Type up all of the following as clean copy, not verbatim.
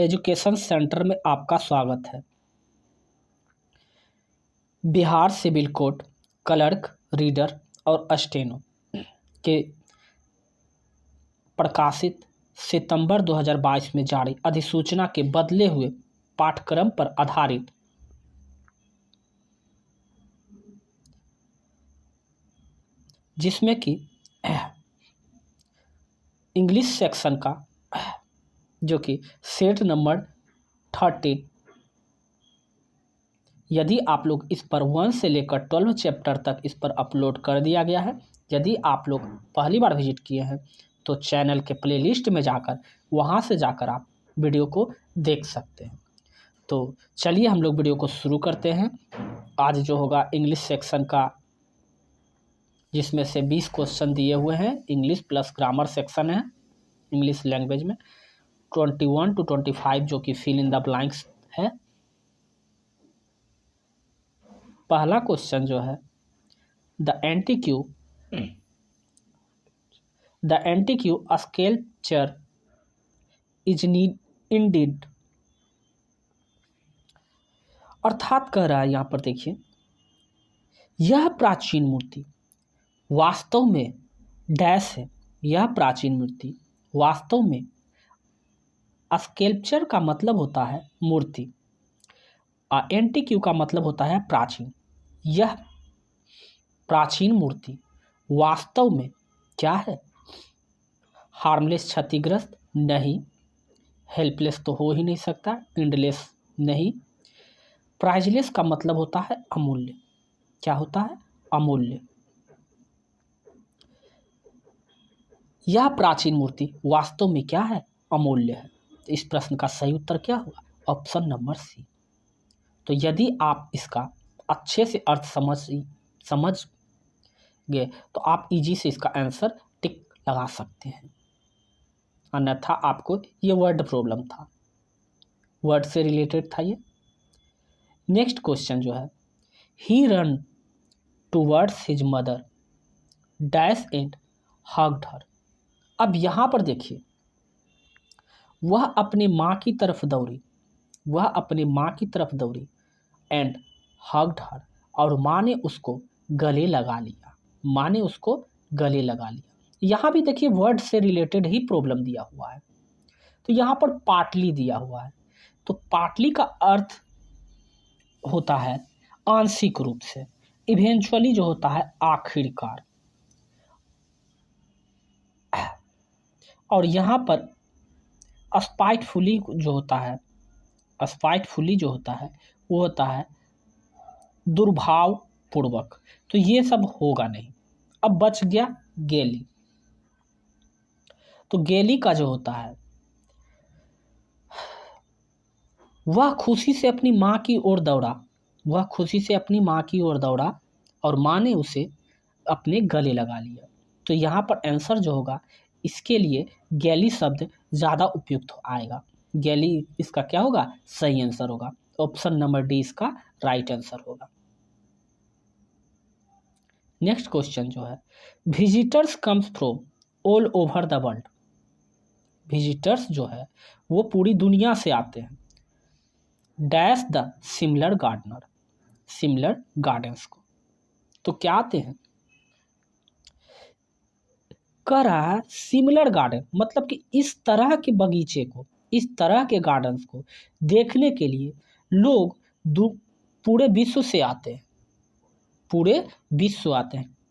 Education centre में आपका स्वागत है। Bihar civil court clerk, reader और स्टेनो के प्रकाशित सितंबर 2022 में जारी अधिसूचना के बदले हुए पाठ्यक्रम पर आधारित जिसमें कि इंग्लिश सेक्शन का जो कि सेट नंबर 13, यदि आप लोग इस पर 1 से लेकर 12 चैप्टर तक इस पर अपलोड कर दिया गया है। यदि आप लोग पहली बार विजिट किए हैं तो चैनल के प्लेलिस्ट में जाकर वहां से जाकर आप वीडियो को देख सकते हैं। तो चलिए हम लोग वीडियो को शुरू करते हैं। आज जो होगा इंग्लिश सेक्शन का, जिसमें से 20 क्वेश्चन दिए हुए हैं। इंग्लिश प्लस ग्रामर सेक्शन है इंग्लिश लैंग्वेज में। 21 to 25 जो कि फिल इन द ब्लैंक्स है। पहला क्वेश्चन जो है, the antique sculpture is Indeed, अर्थात कह रहा है यहाँ पर देखिए, यह प्राचीन मूर्ति वास्तव में डैश है। यह प्राचीन मूर्ति वास्तव में, स्कल्पचर का मतलब होता है मूर्ति, एंटीक्यू का मतलब होता है प्राचीन। यह प्राचीन मूर्ति वास्तव में क्या है? हार्मलेस, क्षतिग्रस्त नहीं, हेल्पलेस तो हो ही नहीं सकता, एंडलेस नहीं, प्राइजलेस का मतलब होता है अमूल्य। क्या होता है? अमूल्य। यह प्राचीन मूर्ति वास्तव में क्या है? अमूल्य है। तो इस प्रश्न का सही उत्तर क्या होगा? Option number C. तो यदि आप इसका अच्छे से अर्थ समझ गए तो आप इजी से इसका आंसर टिक लगा सकते हैं। अन्यथा आपको ये वर्ड प्रॉब्लम था, वर्ड से रिलेटेड था ये। नेक्स्ट क्वेश्चन जो है, he run towards his mother dash and hugged her. अब यहाँ पर देखिए, वह अपनी माँ की तरफ दौड़ी, एंड हग्ड हर, और माँ ने उसको गले लगा लिया। यहाँ भी देखिए वर्ड से रिलेटेड ही प्रॉब्लम दिया हुआ है। तो यहाँ पर पार्टली दिया हुआ है, तो पार्टली का अर्थ होता है आंशिक रूप से, इवेंचुअली जो होता है आखिरकार, और यहाँ पर स्पाइटफुली जो होता है वो होता है दुर्भाव पूर्वक। तो ये सब होगा नहीं। अब बच गया गेली। तो गेली का जो होता है, वह खुशी से अपनी माँ की ओर दौड़ा और माँ ने उसे अपने गले लगा लिया। तो यहाँ पर आंसर जो होगा, इसके लिए गैली शब्द ज़्यादा उपयुक्त आएगा। गैली इसका क्या होगा? सही आंसर होगा। ऑप्शन नंबर डी इसका राइट आंसर होगा। नेक्स्ट क्वेश्चन जो है, visitors comes from all over the world. Visitors जो है वो पूरी दुनिया से आते हैं, डैश द सिमिलर गार्डन्स को। तो क्या आते हैं? कह रहा है सिमिलर गार्डन, मतलब कि इस तरह के बगीचे को, इस तरह के गार्डन्स को देखने के लिए लोग पूरे विश्व से आते हैं।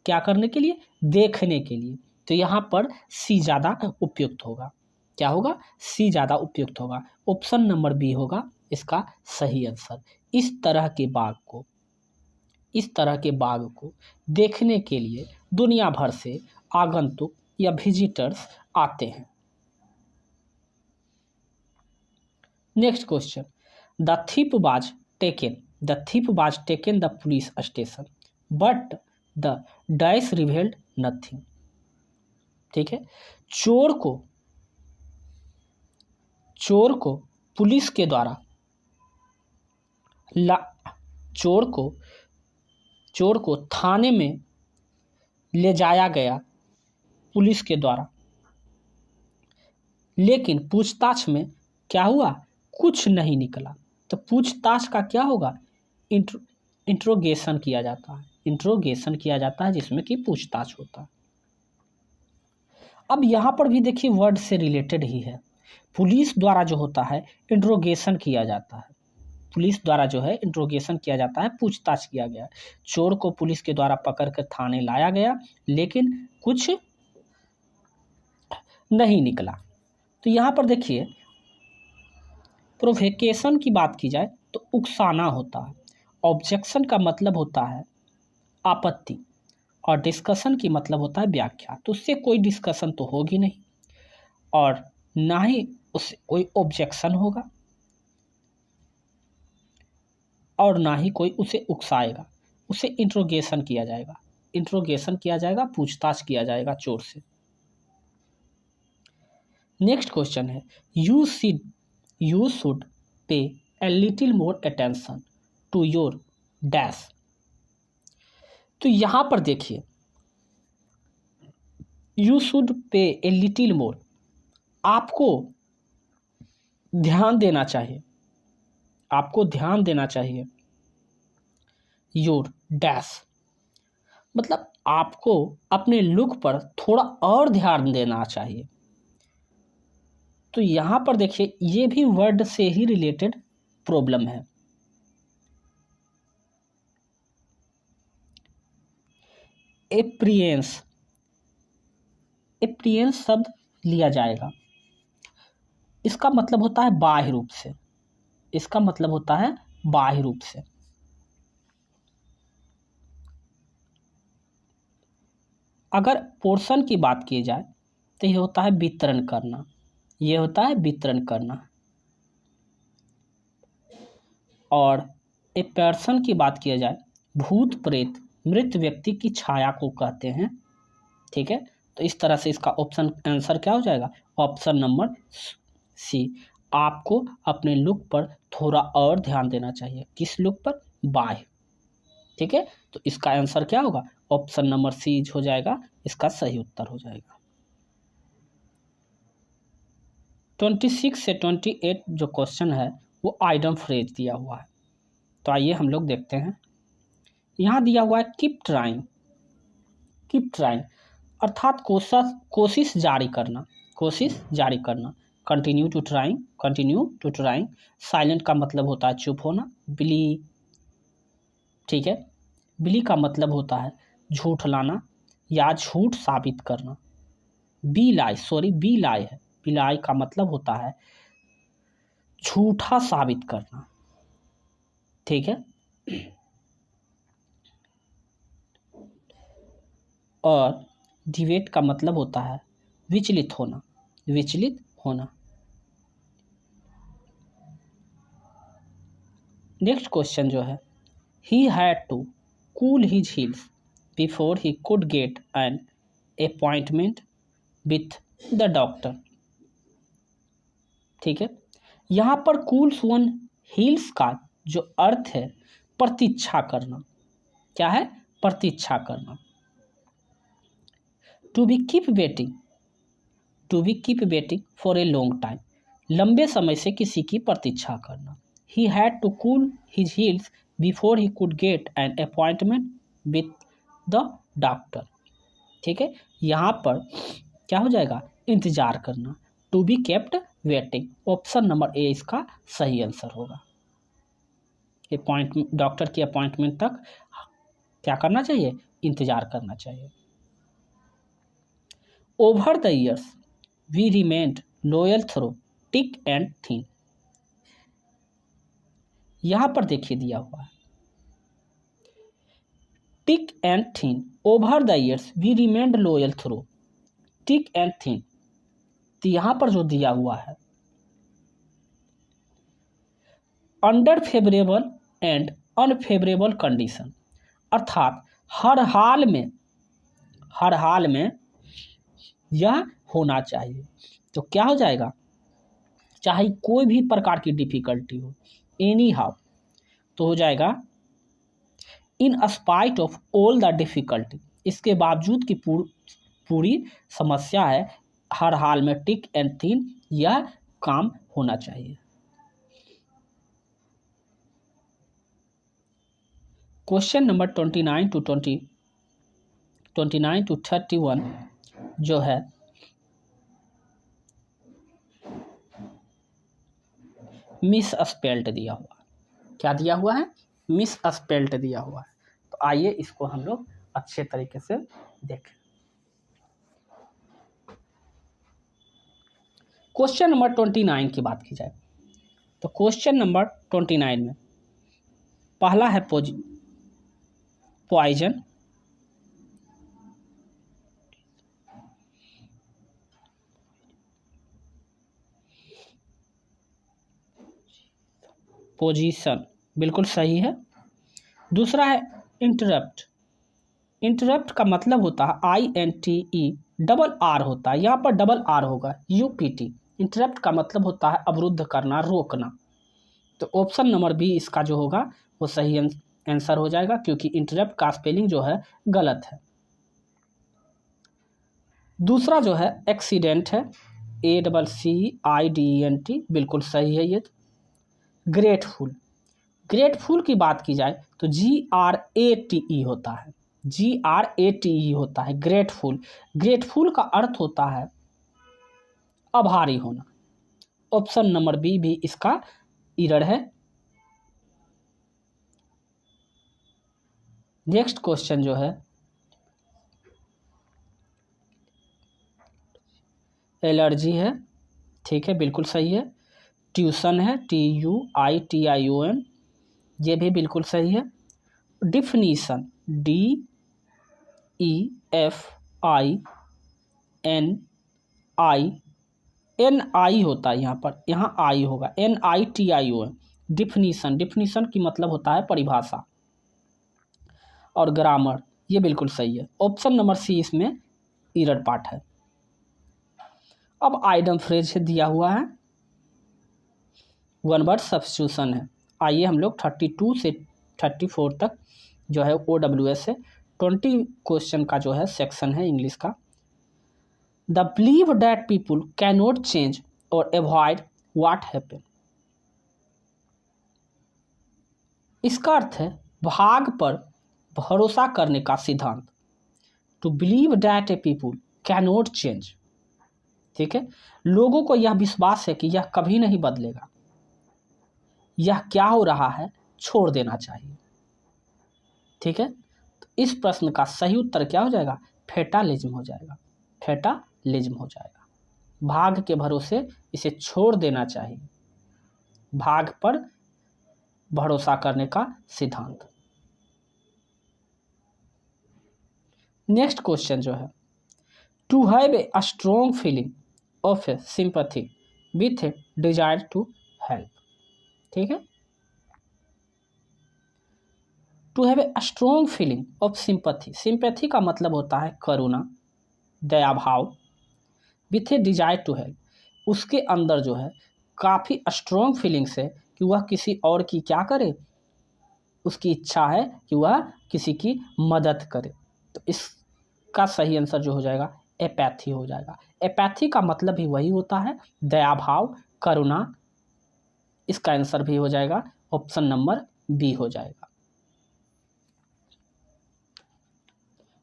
क्या करने के लिए? देखने के लिए। तो यहाँ पर सी ज़्यादा उपयुक्त होगा। क्या होगा? सी ज़्यादा उपयुक्त होगा। ऑप्शन नंबर बी होगा इसका सही आंसर। इस तरह के बाग को देखने के लिए दुनिया भर से आगंतुक या विजिटर्स आते हैं। Next question, the thief was taken the police station but the dash revelled nothing. ठीक है, चोर को पुलिस के द्वारा चोर को थाने में ले जाया गया पुलिस के द्वारा, लेकिन पूछताछ में क्या हुआ? कुछ नहीं निकला, तो पूछताछ का क्या होगा, इंट्रोगेशन किया जाता है, इंट्रोगेशन किया जाता है जिसमें कि पूछताछ होता है। अब यहाँ पर भी देखिए वर्ड से रिलेटेड ही है। पुलिस द्वारा जो होता है इंट्रोगेशन किया जाता है, पुलिस द्वारा जो है इंट्रोगेशन किया जाता है, पूछताछ किया गया। चोर को पुलिस के द्वारा पकड़कर थाने लाया गया लेकिन कुछ नहीं निकला। तो यहाँ पर देखिए प्रोवोकेशन की बात की जाए तो उकसाना होता है, ऑब्जेक्शन का मतलब होता है आपत्ति, और डिस्कशन की मतलब होता है व्याख्या। तो उससे कोई डिस्कशन तो होगी नहीं और ना ही उससे कोई ऑब्जेक्शन होगा और ना ही कोई उसे उकसाएगा, उसे इंट्रोगेशन किया जाएगा, इंट्रोगेशन किया जाएगा, पूछताछ किया जाएगा चोर से। नेक्स्ट क्वेश्चन है you should pay a little more attention to your dash. तो यहां पर देखिए you should pay a little मोर, आपको ध्यान देना चाहिए, आपको ध्यान देना चाहिए। योर डैश मतलब आपको अपने लुक पर थोड़ा और ध्यान देना चाहिए। तो यहां पर देखिए ये भी वर्ड से ही रिलेटेड प्रॉब्लम है। एप्रियंस, एप्रियंस शब्द लिया जाएगा, इसका मतलब होता है बाह्य रूप से, इसका मतलब होता है बाह्य रूप से। अगर पोर्शन की बात की जाए तो ये होता है वितरण करना, ये होता है वितरण करना। और ए पर्सन की बात किया जाए, भूत प्रेत मृत व्यक्ति की छाया को कहते हैं, ठीक है। तो इस तरह से इसका ऑप्शन आंसर क्या हो जाएगा, ऑप्शन नंबर सी। आपको अपने लुक पर थोड़ा और ध्यान देना चाहिए, किस लुक पर, बाह्य, ठीक है। तो इसका आंसर क्या होगा, ऑप्शन नंबर सी हो जाएगा, इसका सही उत्तर हो जाएगा। 26 से 28 जो क्वेश्चन है वो आइडम फ्रेज दिया हुआ है। तो आइए हम लोग देखते हैं। यहाँ दिया हुआ है कीप ट्राइंग, कीप ट्राइंग अर्थात कोशिश जारी करना, कोशिश जारी करना। Continue to trying, continue to trying. Silent का मतलब होता है चुप होना, बिली, ठीक है। बिली का मतलब होता है झूठ लाना या झूठ साबित करना। बी लाई, सॉरी बी लाई है, बिलाई का मतलब होता है झूठा साबित करना, ठीक है। और डिवेट का मतलब होता है विचलित होना, विचलित होना। नेक्स्ट क्वेश्चन जो है, he had to cool his heels before he could get an appointment with the doctor, ठीक है। यहाँ पर कूल्स वन हील्स का जो अर्थ है प्रतीक्षा करना, क्या है, प्रतीक्षा करना। To be keep waiting, to be keep waiting for a long time, लंबे समय से किसी की प्रतीक्षा करना। He had to cool his heels before he could get an appointment with the doctor, ठीक है। यहाँ पर क्या हो जाएगा, इंतजार करना। To be kept waiting, option number A इसका सही आंसर होगा। अपॉइंटमेंट, डॉक्टर की अपॉइंटमेंट तक क्या करना चाहिए, इंतजार करना चाहिए। Over the years we remained loyal through thick and thin, यहां पर देखिए दिया हुआ है thick and thin. Over the years we remained loyal through thick and thin, तो यहां पर जो दिया हुआ है under favourable and unfavourable condition, अर्थात हर हाल में, हर हाल में यह होना चाहिए। तो क्या हो जाएगा, चाहे कोई भी प्रकार की डिफिकल्टी हो, एनी हाउ, तो हो जाएगा in spite of all the difficulty, इसके बावजूद की पूरी समस्या है, हर हाल में टिक एंड थिन यह काम होना चाहिए। क्वेश्चन नंबर 29 टू 31 जो है मिस स्पेल्ट दिया हुआ। क्या दिया हुआ है? मिस स्पेल्ट दिया हुआ है। तो आइए इसको हम लोग अच्छे तरीके से देखें। क्वेश्चन नंबर 29 की बात की जाए तो क्वेश्चन नंबर 29 में पहला है पॉइजन, पोजीशन, बिल्कुल सही है। दूसरा है इंटरप्ट। इंटरप्ट का मतलब होता है INTE, डबल आर होता है, यहाँ पर डबल आर होगा, UPT। इंटरप्ट का मतलब होता है अवरुद्ध करना, रोकना। तो ऑप्शन नंबर बी इसका जो होगा वो सही आंसर हो जाएगा, क्योंकि इंटरप्ट का स्पेलिंग जो है गलत है। दूसरा जो है एक्सीडेंट है, ACCIDENT, बिल्कुल सही है ये। ग्रेटफुल, ग्रेटफुल की बात की जाए तो GRATE होता है, GRATE होता है ग्रेटफुल। ग्रेटफुल का अर्थ होता है आभारी होना। ऑप्शन नंबर बी भी इसका इरर है। नेक्स्ट क्वेश्चन जो है एलर्जी है, ठीक है, बिल्कुल सही है। ट्यूशन है, TUITION, ये भी बिल्कुल सही है। डिफिनीशन, DEFININI होता है यहाँ पर, यहाँ आई होगा, NITION। डिफिनीशन, डिफिनीशन की मतलब होता है परिभाषा। और ग्रामर, ये बिल्कुल सही है। ऑप्शन नंबर सी इसमें इरर पार्ट है। अब आइटम फ्रेज दिया हुआ है, वन वर्ड सब्स्टिट्यूशन है। आइए हम लोग 32 से 34 तक जो है OWS है, 20 क्वेश्चन का जो है सेक्शन है इंग्लिश का। The believe that people can not change or avoid what happen. इसका अर्थ है भाग पर भरोसा करने का सिद्धांत। To believe that a people can not change, ठीक है, लोगों को यह विश्वास है कि यह कभी नहीं बदलेगा, यह क्या हो रहा है छोड़ देना चाहिए, ठीक है। तो इस प्रश्न का सही उत्तर क्या हो जाएगा? फेटालिज्म हो जाएगा, फेटालिज्म हो जाएगा। भाग के भरोसे इसे छोड़ देना चाहिए, भाग पर भरोसा करने का सिद्धांत। नेक्स्ट क्वेश्चन जो है to have a strong feeling of sympathy with a desire to help, ठीक है। To have a strong feeling of sympathy, sympathy का मतलब होता है करुणा, दया भाव। With a desire to help, उसके अंदर जो है काफ़ी स्ट्रॉन्ग फीलिंग्स है कि वह किसी और की क्या करे, उसकी इच्छा है कि वह किसी की मदद करे। तो इसका सही आंसर जो हो जाएगा एपैथी हो जाएगा। एपैथी का मतलब भी वही होता है दया भाव, करुणा। इसका आंसर भी हो जाएगा ऑप्शन नंबर बी हो जाएगा।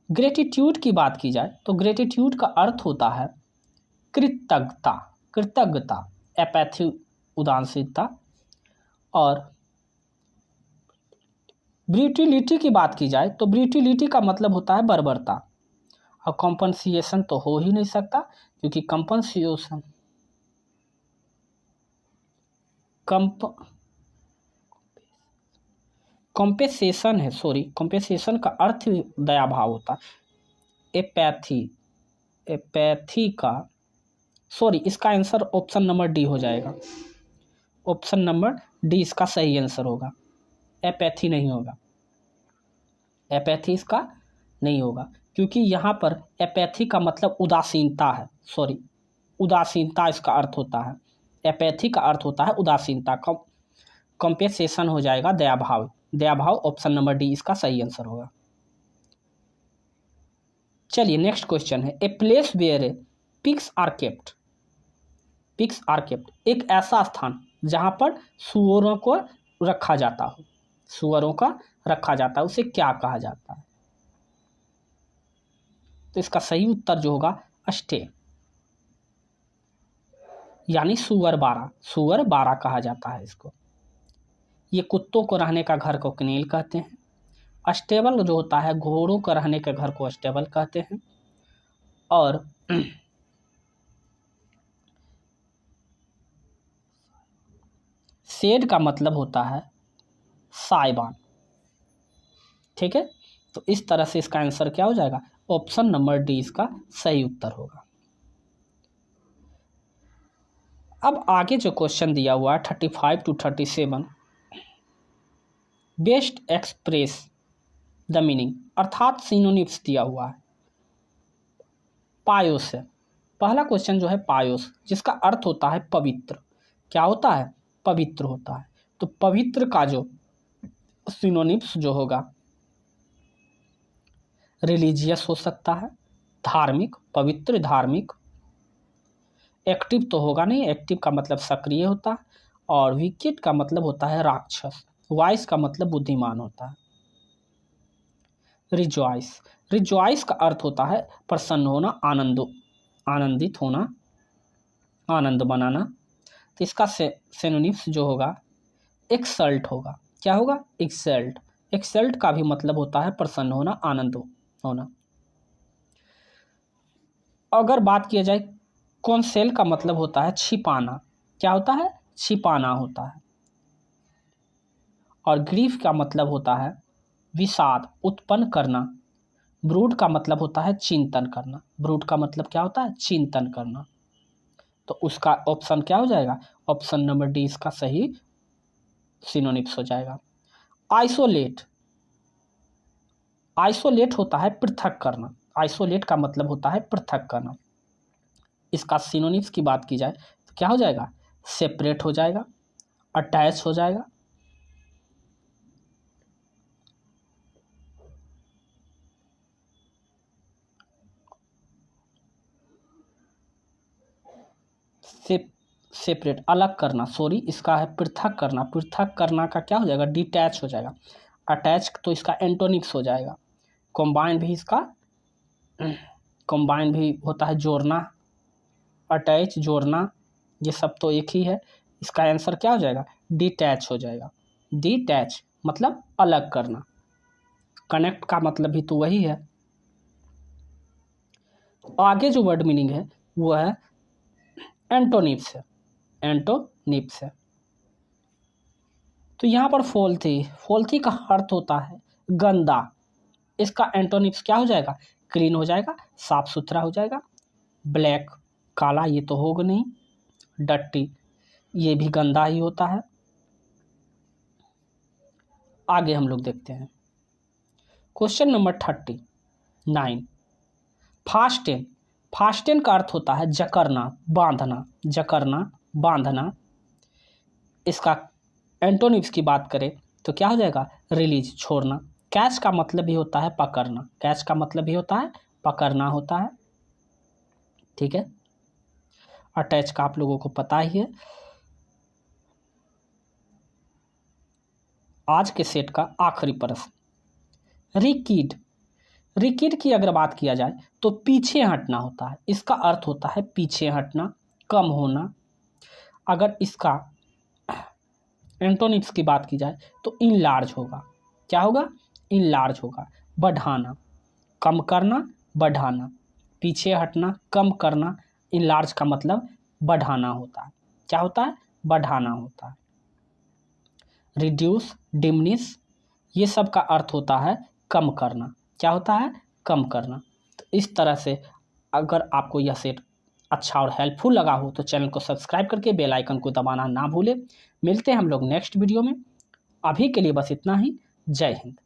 ग्रेटिट्यूड की बात की जाए तो ग्रेटिट्यूड का अर्थ होता है कृतज्ञता, कृतज्ञता, एपैथी उदासीनता। और ब्रूटिलिटी की बात की जाए तो ब्रूटिलिटी का मतलब होता है बर्बरता। और कॉम्पनसेशन तो हो ही नहीं सकता, क्योंकि कॉम्पेसेशन है, सॉरी, कॉम्पेसेशन का अर्थ दया भाव होता है। एपैथी का, सॉरी, इसका आंसर ऑप्शन नंबर डी हो जाएगा। ऑप्शन नंबर डी इसका सही आंसर होगा, एपैथी नहीं होगा, एपैथी इसका नहीं होगा, क्योंकि यहाँ पर एपैथी का मतलब उदासीनता है, सॉरी, उदासीनता इसका अर्थ होता है। एपैथी का अर्थ होता है उदासीनता। कॉम्पेसेशन हो जाएगा दया भाव, दया भाव ऑप्शन नंबर डी इसका सही आंसर होगा। चलिए नेक्स्ट क्वेश्चन है a place where a pigs are kept, pigs are kept, एक ऐसा स्थान जहाँ पर सुअरों को रखा जाता हो, सुअरों का रखा जाता है उसे क्या कहा जाता है? तो इसका सही उत्तर जो होगा स्टे, यानी सुअर बारा कहा जाता है इसको। ये कुत्तों को रहने का घर को कनेल कहते हैं। स्टेबल जो होता है घोड़ों का रहने के घर को स्टेबल कहते हैं। और शेड का मतलब होता है साइबान। ठीक है, तो इस तरह से इसका आंसर क्या हो जाएगा? ऑप्शन नंबर डी इसका सही उत्तर होगा। अब आगे जो क्वेश्चन दिया हुआ है 35 to 37, best express the meaning, अर्थात सिनोनिम्स दिया हुआ है पायोस से। पहला क्वेश्चन जो है पायोस, जिसका अर्थ होता है पवित्र। क्या होता है? पवित्र होता है। तो पवित्र का जो सिनोनिम्स जो होगा रिलीजियस हो सकता है, धार्मिक, पवित्र धार्मिक। एक्टिव तो होगा नहीं, एक्टिव का मतलब सक्रिय होता है। और विकेट का मतलब होता है राक्षस। वाइस का मतलब बुद्धिमान होता है। रिजॉइस का अर्थ होता है प्रसन्न होना, आनंदित होना, आनंद बनाना। तो इसका सिनोनिम्स जो होगा एक्सल्ट होगा। क्या होगा? एक्सल्ट का भी मतलब होता है प्रसन्न होना, आनंद होना। अगर बात किया जाए कॉन्सेल का मतलब होता है छिपाना। क्या होता है? छिपाना होता है। और ग्रीफ का मतलब होता है विषाद, उत्पन्न करना। ब्रूड का मतलब होता है चिंतन करना। ब्रूड का मतलब क्या होता है? चिंतन करना। तो उसका ऑप्शन क्या हो जाएगा? ऑप्शन नंबर डी इसका सही सिनोनिम्स हो जाएगा। आइसोलेट होता है पृथक करना। आइसोलेट का मतलब होता है पृथक करना। इसका सिनोनिम्स की बात की जाए तो क्या हो जाएगा? सेपरेट हो जाएगा, अटैच हो जाएगा। सेपरेट अलग करना, सॉरी इसका है पृथक करना। पृथक करना का क्या हो जाएगा? डिटैच हो जाएगा। अटैच तो इसका एंटोनिम्स हो जाएगा। कंबाइन भी होता है जोड़ना, अटैच जोड़ना, ये सब तो एक ही है। इसका आंसर क्या हो जाएगा? डिटैच हो जाएगा। डिटैच मतलब अलग करना, कनेक्ट का मतलब भी तो वही है। आगे जो वर्ड मीनिंग है वो है एंटोनिम्स है। तो यहाँ पर फोल्थी का अर्थ होता है गंदा। इसका एंटोनिम्स क्या हो जाएगा? क्लीन हो जाएगा, साफ सुथरा हो जाएगा। ब्लैक काला, ये तो होगा नहीं। डट्टी ये भी गंदा ही होता है। आगे हम लोग देखते हैं क्वेश्चन नंबर 39, फास्टेन का अर्थ होता है जकड़ना, बांधना। इसका एंटोनिम्स की बात करें तो क्या हो जाएगा? रिलीज, छोड़ना। कैच का मतलब भी होता है पकड़ना होता है। ठीक है, अटैच का आप लोगों को पता ही है। आज के सेट का आखिरी प्रश्न, रिकीड की अगर बात किया जाए तो पीछे हटना होता है। इसका अर्थ होता है पीछे हटना, कम होना। अगर इसका एंटोनिम्स की बात की जाए तो इनलार्ज होगा। क्या होगा? इनलार्ज होगा। बढ़ाना, कम करना, बढ़ाना। पीछे हटना, कम करना। इनलार्ज का मतलब बढ़ाना होता है। क्या होता है? बढ़ाना होता है। रिड्यूस, डिमिनिश, ये सब का अर्थ होता है कम करना। क्या होता है? कम करना। तो इस तरह से अगर आपको यह सेट अच्छा और हेल्पफुल लगा हो तो चैनल को सब्सक्राइब करके बेल आइकन को दबाना ना भूलें। मिलते हैं हम लोग नेक्स्ट वीडियो में। अभी के लिए बस इतना ही। जय हिंद।